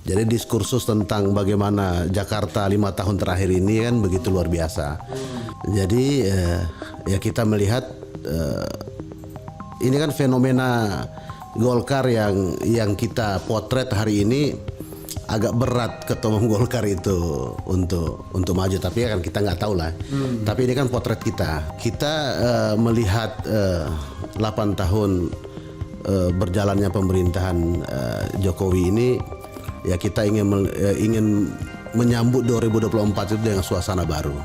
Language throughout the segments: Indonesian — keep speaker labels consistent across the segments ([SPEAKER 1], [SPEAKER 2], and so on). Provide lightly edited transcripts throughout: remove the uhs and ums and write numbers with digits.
[SPEAKER 1] Jadi diskursus tentang bagaimana Jakarta 5 tahun terakhir ini kan begitu luar biasa. Jadi ya kita melihat ini kan fenomena Golkar yang kita potret hari ini agak berat ketua umum Golkar itu untuk maju, tapi kan kita nggak tahu lah. Tapi ini kan potret kita melihat 8 tahun berjalannya pemerintahan Jokowi ini, ya kita ingin menyambut 2024 itu dengan suasana baru,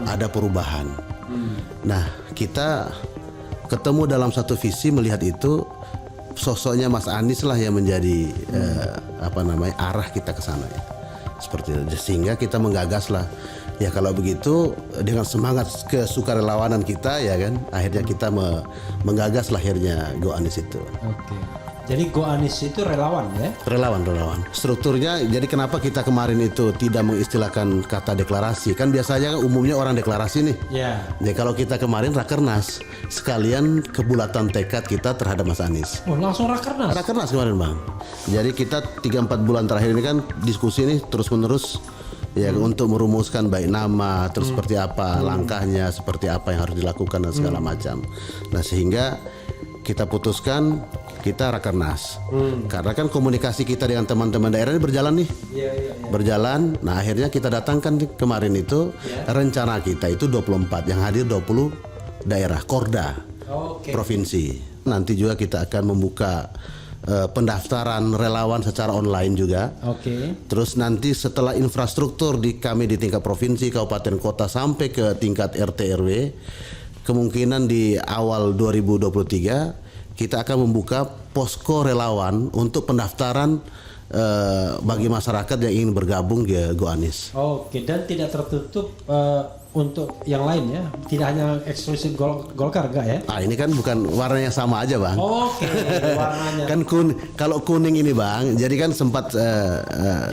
[SPEAKER 1] ada perubahan. Nah, kita ketemu dalam satu visi melihat itu, sosoknya Mas Anies lah yang menjadi arah kita ke sana ya. Seperti itu. Sehingga kita menggagas lah. Ya kalau begitu dengan semangat kesukarelawanan kita ya kan, akhirnya kita menggagas lahirnya Go Anies itu.
[SPEAKER 2] Oke. Jadi Go Anies itu relawan ya?
[SPEAKER 1] Relawan. Strukturnya, jadi kenapa kita kemarin itu tidak mengistilahkan kata deklarasi? Kan biasanya kan umumnya orang deklarasi nih.
[SPEAKER 2] Ya.
[SPEAKER 1] Jadi kalau kita kemarin rakernas, sekalian kebulatan tekad kita terhadap Mas Anies.
[SPEAKER 2] Oh, langsung rakernas?
[SPEAKER 1] Rakernas kemarin Bang. Jadi kita 3-4 bulan terakhir ini kan diskusi nih terus-menerus ya untuk merumuskan baik nama, terus seperti apa langkahnya, seperti apa yang harus dilakukan dan segala macam. Nah sehingga kita putuskan kita rakernas. Karena kan komunikasi kita dengan teman-teman daerah ini berjalan nih. Berjalan. Nah akhirnya kita datangkan kemarin itu rencana kita itu 24, yang hadir 20 daerah Korda provinsi. Nanti juga kita akan membuka pendaftaran relawan secara online juga. Terus nanti setelah infrastruktur kami di tingkat provinsi, kabupaten, kota sampai ke tingkat RT RW, kemungkinan di awal 2023 kita akan membuka posko relawan untuk pendaftaran bagi masyarakat yang ingin bergabung ke Go Anies.
[SPEAKER 2] Oke, dan tidak tertutup untuk yang lain ya, tidak hanya eksklusif Golkar enggak ya?
[SPEAKER 1] Ah ini kan bukan warnanya sama aja Bang.
[SPEAKER 2] Oke, warnanya.
[SPEAKER 1] Kan kalau kuning ini Bang, jadi kan sempat.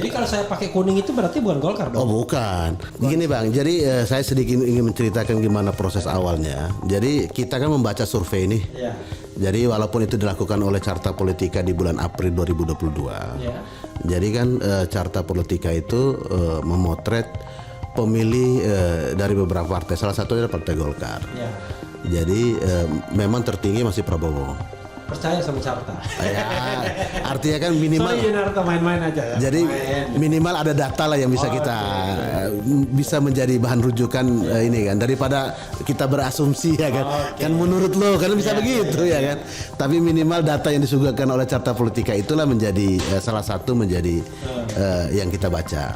[SPEAKER 2] Jadi kalau saya pakai kuning itu berarti bukan Golkar dong?
[SPEAKER 1] Oh bukan. Gini Bang, jadi saya sedikit ingin menceritakan gimana proses awalnya. Jadi kita kan membaca survei ini.
[SPEAKER 2] Ya.
[SPEAKER 1] Jadi walaupun itu dilakukan oleh Carta Politika di bulan April 2022.
[SPEAKER 2] Ya.
[SPEAKER 1] Jadi kan Carta Politika itu memotret pemilih dari beberapa partai, salah satunya adalah Partai Golkar.
[SPEAKER 2] Ya.
[SPEAKER 1] Jadi memang tertinggi masih Prabowo.
[SPEAKER 2] Percaya sama Carta.
[SPEAKER 1] Ya, artinya kan minimal.
[SPEAKER 2] Sorry Yunarto, main-main aja.
[SPEAKER 1] Jadi minimal ada data lah yang bisa kita bisa menjadi bahan rujukan ini kan, daripada kita berasumsi ya kan. Kan menurut lo kan bisa begitu ya kan. Tapi minimal data yang disuguhkan oleh Carta Politika itulah menjadi salah satu menjadi yang kita baca.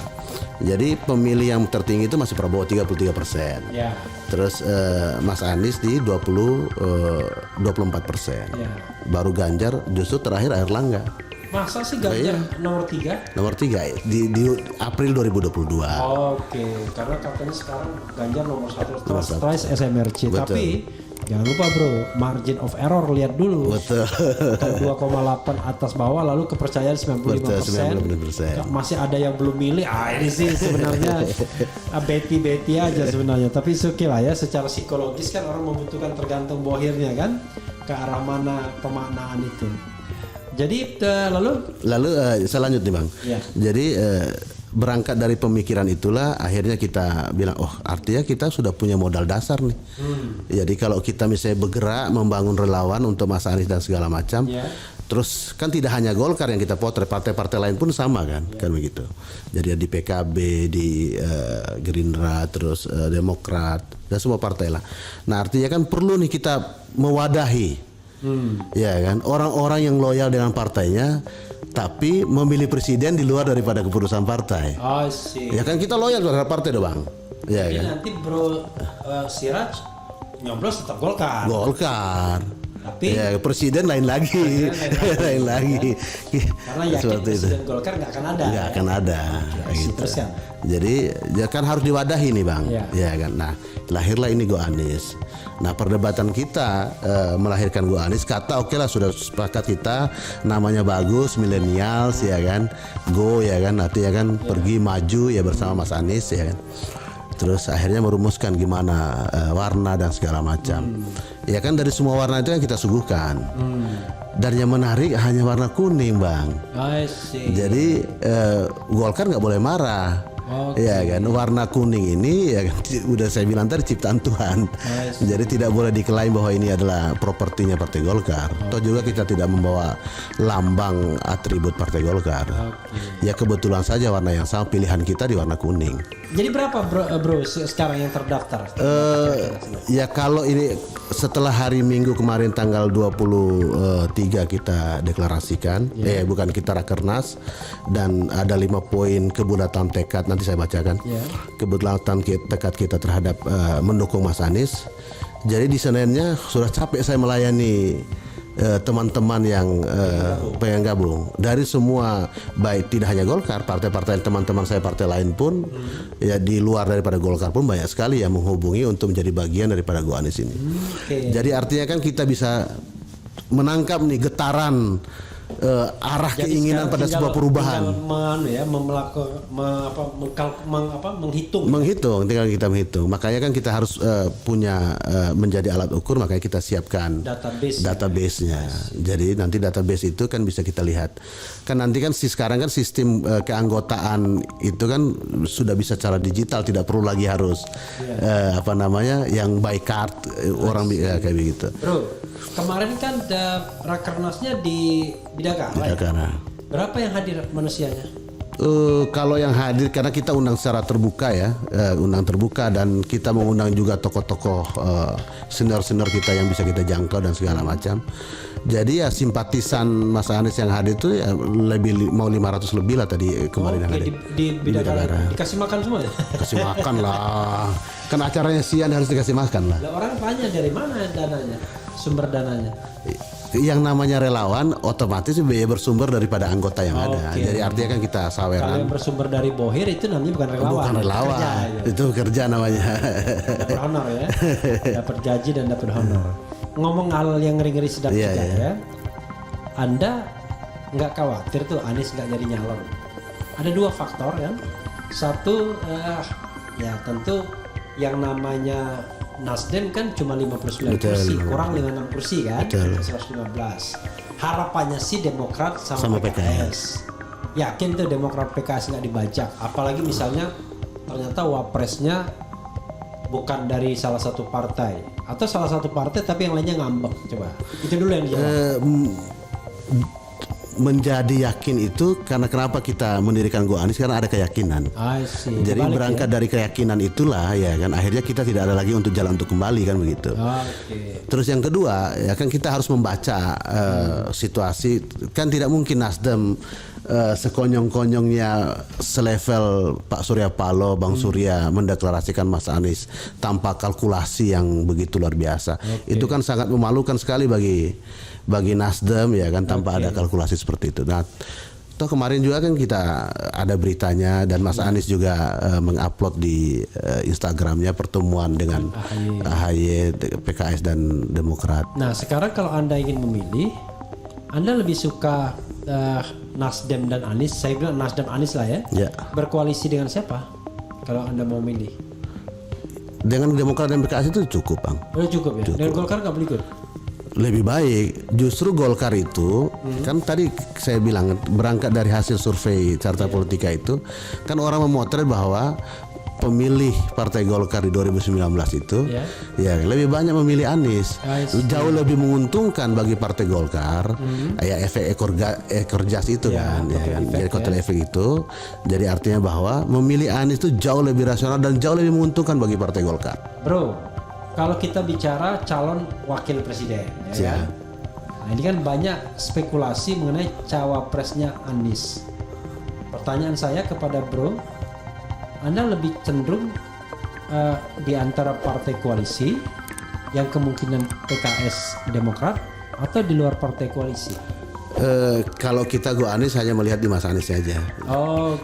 [SPEAKER 1] Jadi pemilih yang tertinggi itu masih Prabowo 33%.
[SPEAKER 2] Ya.
[SPEAKER 1] Terus Mas Anies di 24%.
[SPEAKER 2] Ya.
[SPEAKER 1] Baru Ganjar justru terakhir Airlangga.
[SPEAKER 2] Masa sih Ganjar nomor 3?
[SPEAKER 1] Nomor 3 di April 2022.
[SPEAKER 2] Oke, karena katanya sekarang Ganjar nomor 1 setelah SMRC.
[SPEAKER 1] Betul.
[SPEAKER 2] Tapi jangan lupa bro, margin of error lihat dulu.
[SPEAKER 1] Betul.
[SPEAKER 2] 2,8 atas bawah, lalu kepercayaan 95%. Masih ada yang belum milih. Ini sih sebenarnya beti aja sebenarnya. Tapi oke lah ya, secara psikologis kan orang membutuhkan tergantung bohirnya kan, ke arah mana pemaknaan itu. Jadi lalu
[SPEAKER 1] selanjutnya Bang.
[SPEAKER 2] Ya.
[SPEAKER 1] Jadi berangkat dari pemikiran itulah akhirnya kita bilang artinya kita sudah punya modal dasar nih. Jadi kalau kita misalnya bergerak membangun relawan untuk Mas Anies dan segala macam, terus kan tidak hanya Golkar yang kita potret, partai-partai lain pun sama kan, kan begitu. Jadi di PKB, di Gerindra, terus Demokrat dan semua partai lah. Nah artinya kan perlu nih kita mewadahi. Ya kan, orang-orang yang loyal dengan partainya tapi memilih presiden di luar daripada keputusan partai.
[SPEAKER 2] Oh sih.
[SPEAKER 1] Ya kan kita loyal terhadap partai dong Bang. Ya
[SPEAKER 2] jadi
[SPEAKER 1] kan.
[SPEAKER 2] nanti bro Siraj nyoblos tetap Golkar. Tapi
[SPEAKER 1] ya presiden lain lagi. Lain lagi.
[SPEAKER 2] Karena yakin presiden Golkar nggak akan ada.
[SPEAKER 1] Nggak akan ada. Gitu. Jadi ya kan harus diwadahi nih Bang. Ya kan. Nah lahirlah ini Go Anies. Nah perdebatan kita melahirkan Go Anies, kata oke lah sudah sepakat kita, namanya bagus, milenials ya kan, Go ya kan, artinya kan pergi maju ya bersama Mas Anies ya kan. Terus akhirnya merumuskan gimana warna dan segala macam. Ya kan dari semua warna itu yang kita suguhkan. Dan yang menarik hanya warna kuning, Bang.
[SPEAKER 2] I see.
[SPEAKER 1] Jadi Golkar nggak boleh marah. Ya kan, warna kuning ini ya kan, udah saya bilang tadi ciptaan Tuhan. Jadi tidak boleh diklaim bahwa ini adalah propertinya Partai Golkar. Toh juga kita tidak membawa lambang atribut Partai Golkar. Ya kebetulan saja warna yang sama, pilihan kita di warna kuning.
[SPEAKER 2] Jadi berapa bro sekarang yang terdaftar?
[SPEAKER 1] Ya kalau ini setelah hari Minggu kemarin tanggal 23 kita deklarasikan, bukan kita rakernas, dan ada 5 poin kebulatan tekad, nanti saya bacakan. Kebulatan tekad kita terhadap mendukung Mas Anies. Jadi di Seninnya sudah capek saya melayani teman-teman yang pengen gabung dari semua, baik tidak hanya Golkar, partai-partai teman-teman saya partai lain pun, ya di luar daripada Golkar pun banyak sekali yang menghubungi untuk menjadi bagian daripada Go Anies ini. Jadi artinya kan kita bisa menangkap nih getaran arah
[SPEAKER 2] jadi
[SPEAKER 1] keinginan pada sebuah perubahan. Menghitung, tinggal kita menghitung. Makanya kan kita harus punya menjadi alat ukur, makanya kita siapkan database-nya. Jadi nanti database itu kan bisa kita lihat. Kan nanti kan sekarang kan sistem keanggotaan itu kan sudah bisa secara digital, tidak perlu lagi harus yang by card orang kayak begitu.
[SPEAKER 2] Bro, kemarin kan rakernasnya di Bidakara. Berapa yang hadir manusianya?
[SPEAKER 1] Kalau yang hadir karena kita undang secara terbuka ya, undang terbuka, dan kita mengundang juga tokoh-tokoh senior-senior kita yang bisa kita jangkau dan segala macam. Jadi ya simpatisan Mas Anies yang hadir itu ya mau 500 lebih lah tadi kemarin yang hadir.
[SPEAKER 2] Di Bidakara. Dikasih makan semua ya?
[SPEAKER 1] Kasih makan lah. Kan acaranya siang harus dikasih makan lah.
[SPEAKER 2] Orang tanya dari mana dananya? Sumber dananya?
[SPEAKER 1] Yang namanya relawan otomatis biaya bersumber daripada anggota yang ada. Jadi artinya kan kita saweran.
[SPEAKER 2] Kalau yang bersumber dari Bohir itu namanya bukan relawan.
[SPEAKER 1] Bukan relawan. Kerja, itu kerja namanya.
[SPEAKER 2] Dapat honor ya. Dapat gaji dan dapat honor. Ngomong hal yang ngeri-ngeri sedap ya. Anda nggak khawatir tuh Anies nggak jadi nyalon? Ada 2 faktor kan. Satu ya tentu yang namanya Nasdem kan cuma 59 kursi, kurang 56 kursi kan, 115. Harapannya sih Demokrat sama PKS. Yakin tuh Demokrat PKS nggak dibajak, apalagi misalnya ternyata wapresnya bukan dari salah satu partai atau salah satu partai tapi yang lainnya ngambek. Coba itu dulu yang dijawab.
[SPEAKER 1] Menjadi yakin itu karena kenapa kita mendirikan Go Anies, karena ada keyakinan. Jadi berangkat dari keyakinan itulah ya kan akhirnya kita tidak ada lagi untuk jalan untuk kembali kan begitu. Terus yang kedua ya kan kita harus membaca situasi, kan tidak mungkin Nasdem sekonyong-konyongnya selevel Pak Surya Paloh, Bang Surya mendeklarasikan Mas Anies tanpa kalkulasi yang begitu luar biasa. Itu kan sangat memalukan sekali bagi Nasdem ya kan, tanpa ada kalkulasi seperti itu. Nah, toh kemarin juga kan kita ada beritanya dan Mas Anies juga mengupload di Instagramnya pertemuan dengan AHY, PKS dan Demokrat.
[SPEAKER 2] Nah, sekarang kalau Anda ingin memilih, Anda lebih suka Nasdem dan Anies? Saya bilang Nasdem Anies lah ya. Berkoalisi dengan siapa? Kalau Anda mau milih?
[SPEAKER 1] Dengan Demokrat dan PKS itu cukup, Bang.
[SPEAKER 2] Cukup ya. Dengan Golkar nggak boleh ikut?
[SPEAKER 1] Lebih baik, justru Golkar itu kan tadi saya bilang berangkat dari hasil survei Carta Politika itu kan orang memotret bahwa pemilih Partai Golkar di 2019 itu ya lebih banyak memilih Anies, jauh lebih menguntungkan bagi Partai Golkar. Ya efek ekor jas itu kan, jadi kotel efek itu, jadi artinya bahwa memilih Anies itu jauh lebih rasional dan jauh lebih menguntungkan bagi Partai Golkar.
[SPEAKER 2] Bro, kalau kita bicara calon wakil presiden, ya kan? Nah, ini kan banyak spekulasi mengenai cawapresnya Anies. Pertanyaan saya kepada Bro, Anda lebih cenderung di antara partai koalisi yang kemungkinan PKS Demokrat atau di luar partai koalisi?
[SPEAKER 1] Kalau kita Go Anies hanya melihat di Mas Anies saja.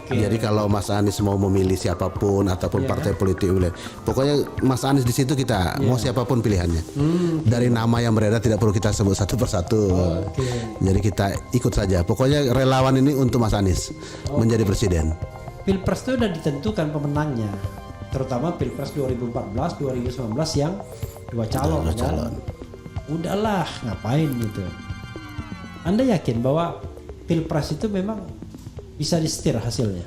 [SPEAKER 1] Jadi kalau Mas Anies mau memilih siapapun ataupun partai politik, pokoknya Mas Anies di situ kita mau siapapun pilihannya. Dari nama yang beredar tidak perlu kita sebut satu persatu. Jadi kita ikut saja. Pokoknya relawan ini untuk Mas Anies menjadi presiden.
[SPEAKER 2] Pilpres itu sudah ditentukan pemenangnya, terutama Pilpres 2014, 2019 yang 2 calon. Udahlah, ngapain gitu. Anda yakin bahwa Pilpres itu memang bisa disetir hasilnya?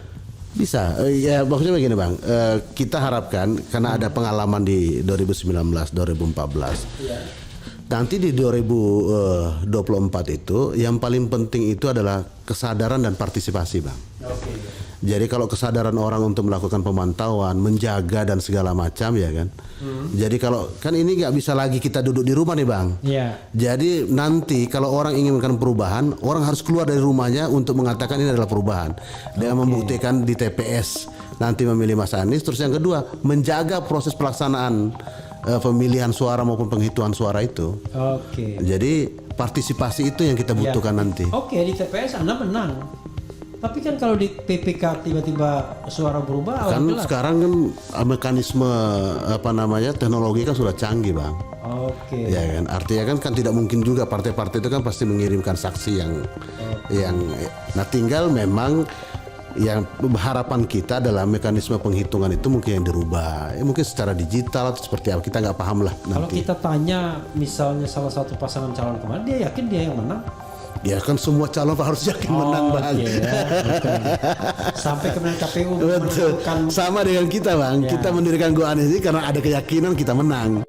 [SPEAKER 1] Bisa, ya maksudnya begini Bang, kita harapkan karena ada pengalaman di 2019, 2014.
[SPEAKER 2] Iya.
[SPEAKER 1] Nanti di 2024 itu yang paling penting itu adalah kesadaran dan partisipasi Bang.
[SPEAKER 2] Oke.
[SPEAKER 1] Jadi kalau kesadaran orang untuk melakukan pemantauan, menjaga dan segala macam ya kan. Jadi kalau kan ini nggak bisa lagi kita duduk di rumah nih Bang.
[SPEAKER 2] Iya.
[SPEAKER 1] Jadi nanti kalau orang ingin melakukan perubahan, orang harus keluar dari rumahnya untuk mengatakan ini adalah perubahan. Dengan membuktikan di TPS nanti memilih Mas Anies. Terus yang kedua, menjaga proses pelaksanaan pemilihan suara maupun penghitungan suara itu.
[SPEAKER 2] Oke.
[SPEAKER 1] Jadi partisipasi itu yang kita butuhkan nanti.
[SPEAKER 2] Oke, di TPS Anda menang. Tapi kan kalau di PPK tiba-tiba suara berubah,
[SPEAKER 1] Kan sekarang kan mekanisme teknologi kan sudah canggih Bang.
[SPEAKER 2] Oke.
[SPEAKER 1] Ya kan, artinya kan tidak mungkin juga partai-partai itu kan pasti mengirimkan saksi yang nah tinggal memang yang harapan kita adalah mekanisme penghitungan itu mungkin yang dirubah, mungkin secara digital atau seperti apa, kita nggak paham lah
[SPEAKER 2] Kalau
[SPEAKER 1] nanti.
[SPEAKER 2] kita tanya misalnya salah satu pasangan calon kemarin, dia yakin dia yang menang?
[SPEAKER 1] Ya kan semua calon harus yakin menang Bang.
[SPEAKER 2] Oke, ya, betul. Sampai kemudian KPU
[SPEAKER 1] Betul.
[SPEAKER 2] menentukan.
[SPEAKER 1] Sama dengan kita Bang,
[SPEAKER 2] Ya.
[SPEAKER 1] kita mendirikan Go Anies ini karena ada keyakinan kita menang.